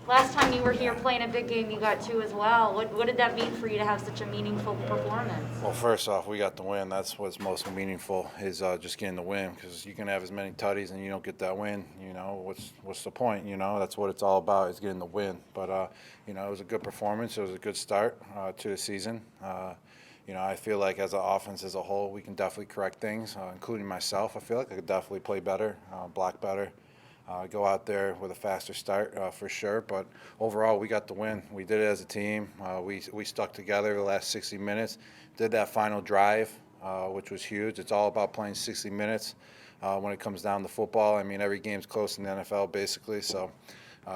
Last time you were here playing a big game, you got 2 as well. What did that mean for you to have such a meaningful performance? Well, first off, we got the win. That's what's most meaningful is just getting the win, because you can have as many tutties and you don't get that win. What's the point? That's what it's all about, is getting the win. But it was a good performance. It was a good start to the season. I feel like as an offense as a whole, we can definitely correct things, including myself. I feel like I could definitely play better, block better. Go out there with a faster start for sure, but overall we got the win. We did it as a team. We stuck together the last 60 minutes, did that final drive, which was huge. It's all about playing 60 minutes when it comes down to football. I mean, every game's close in the NFL basically, so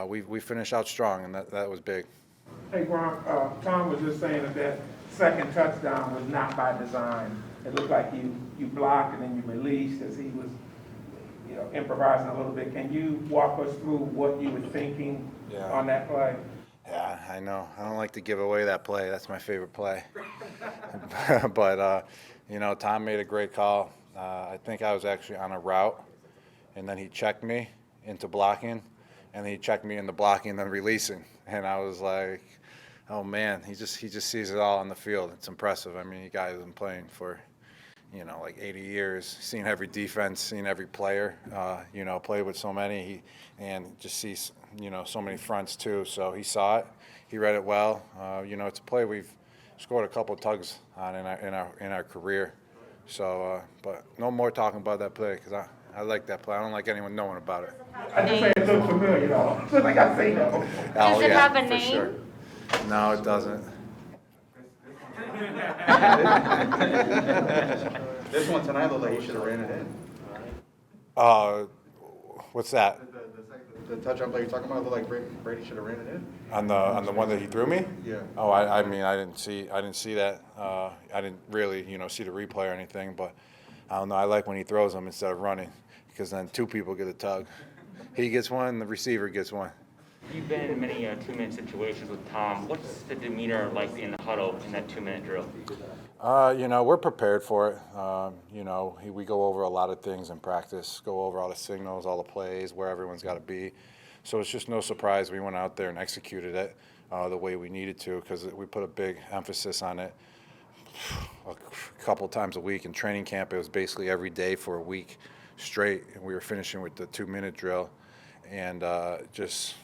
we finished out strong, and that was big. Hey, Gronk, Tom was just saying that second touchdown was not by design. It looked like you blocked and then you released as he was improvising a little bit. Can you walk us through what you were thinking on that play? Yeah, I know. I don't like to give away that play. That's my favorite play. But, Tom made a great call. I think I was actually on a route, and then he checked me into blocking, and then he checked me into blocking and then releasing. And I was like, oh, man, he just sees it all on the field. It's impressive. I mean, the guy has been playing for like 80 years, seen every defense, seen every player, played with so many, and just sees, so many fronts too. So he saw it, he read it well. It's a play we've scored a couple of tugs on in our career. So, but no more talking about that play, because I like that play. I don't like anyone knowing about it. I just say it looks familiar, though. So like I say no. Does it have a name? Sure. No, it doesn't. This one tonight looked like he should have ran it in. What's that? The touchdown play you're talking about looked like Brady should have ran it in. On the one that he threw me? Yeah. Oh, I mean, I didn't see that. I didn't really, see the replay or anything. But I don't know. I like when he throws them instead of running, because then 2 people get a tug. He gets one, the receiver gets one. You've been in many 2-minute situations with Tom. What's the demeanor like in the huddle in that 2-minute drill? We're prepared for it. We go over a lot of things in practice, go over all the signals, all the plays, where everyone's got to be. So it's just no surprise we went out there and executed it the way we needed to, because we put a big emphasis on it a couple times a week. In training camp, it was basically every day for a week straight, and we were finishing with the 2-minute drill. And just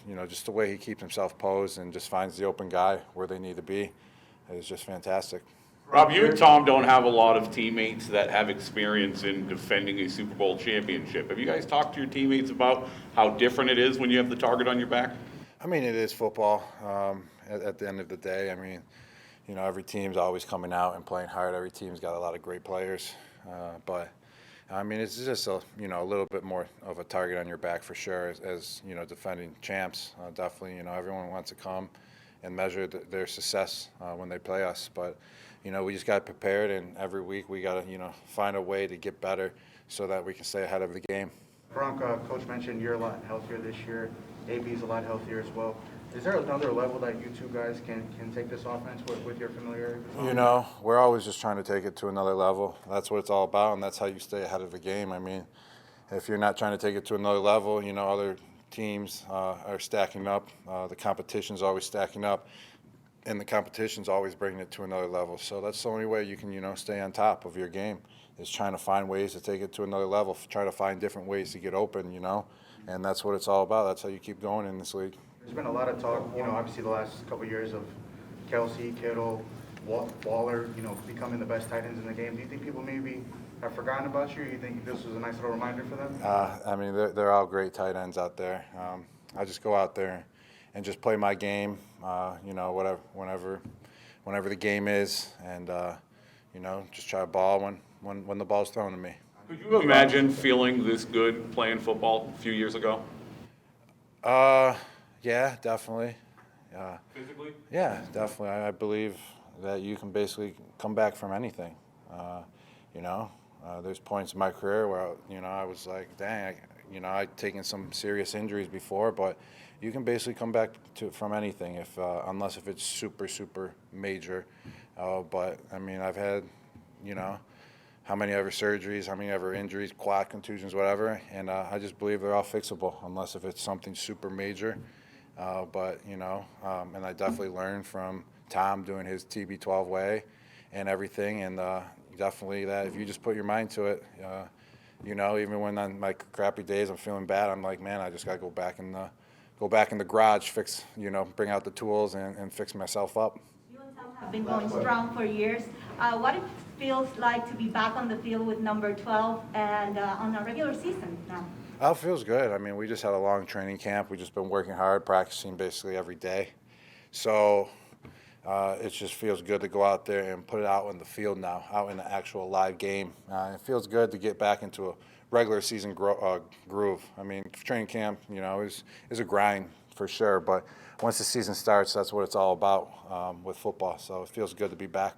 the way he keeps himself posed and just finds the open guy where they need to be is just fantastic. Rob, you and Tom don't have a lot of teammates that have experience in defending a Super Bowl championship. Have you guys talked to your teammates about how different it is when you have the target on your back? I mean, it is football. At the end of the day, I mean, every team's always coming out and playing hard. Every team's got a lot of great players, but I mean, it's just a little bit more of a target on your back for sure as defending champs. Definitely, everyone wants to come and measure their success when they play us. But we just got prepared, and every week we got to find a way to get better so that we can stay ahead of the game. Gronk, Coach mentioned you're a lot healthier this year. AB's a lot healthier as well. Is there another level that you two guys can take this offense with your familiarity? We're always just trying to take it to another level. That's what it's all about, and that's how you stay ahead of the game. I mean, if you're not trying to take it to another level, other teams are stacking up. The competition's always stacking up, and the competition's always bringing it to another level. So that's the only way you can, stay on top of your game, is trying to find ways to take it to another level, try to find different ways to get open, and that's what it's all about. That's how you keep going in this league. There's been a lot of talk, obviously the last couple of years of Kelsey, Kittle, Waller, becoming the best tight ends in the game. Do you think people maybe have forgotten about you, or you think this was a nice little reminder for them? I mean, they're all great tight ends out there. I just go out there and just play my game, whenever the game is, and, just try to ball when the ball's thrown to me. Could you imagine feeling this good playing football a few years ago? Yeah, definitely. Physically? Yeah, definitely. I believe that you can basically come back from anything. There's points in my career where, I was like, dang, I'd taken some serious injuries before, but you can basically come back from anything unless it's super, super major. But, I mean, I've had, how many ever surgeries, how many ever injuries, quad contusions, whatever, and I just believe they're all fixable unless if it's something super major. But, you know, and I definitely learned from Tom doing his TB12 way and everything. And definitely that if you just put your mind to it, you know, even when on my crappy days I'm feeling bad, I'm like, man, I just got to go back in the garage, fix, you know, bring out the tools and fix myself up. You and Tom have been going strong for years. What it feels like to be back on the field with number 12 and on a regular season now? Oh, it feels good. I mean, we just had a long training camp. We've just been working hard, practicing basically every day. So it just feels good to go out there and put it out in the field now, out in the actual live game. It feels good to get back into a regular season groove. I mean, training camp, you know, is a grind for sure. But once the season starts, that's what it's all about with football. So it feels good to be back.